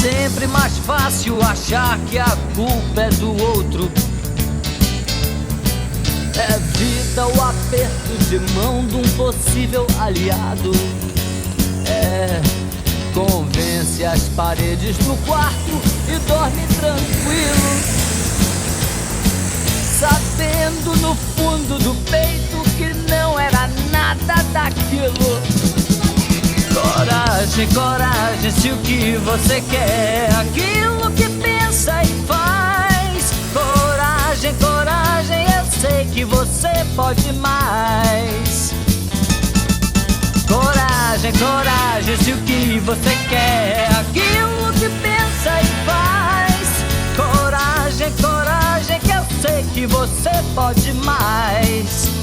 Sempre mais fácil achar que a culpa é do outro. Evita o aperto de mão de um possível aliado. Convence as paredes do quarto e dorme tranquilo, sabendo no fundo do peito que não era nada daquilo. Coragem, coragem, se o que você quer é aquilo que pensa e faz. Coragem, coragem, eu sei que você pode mais. Coragem, coragem, se o que você quer é aquilo que pensa e faz. Coragem, coragem, que eu sei que você pode mais.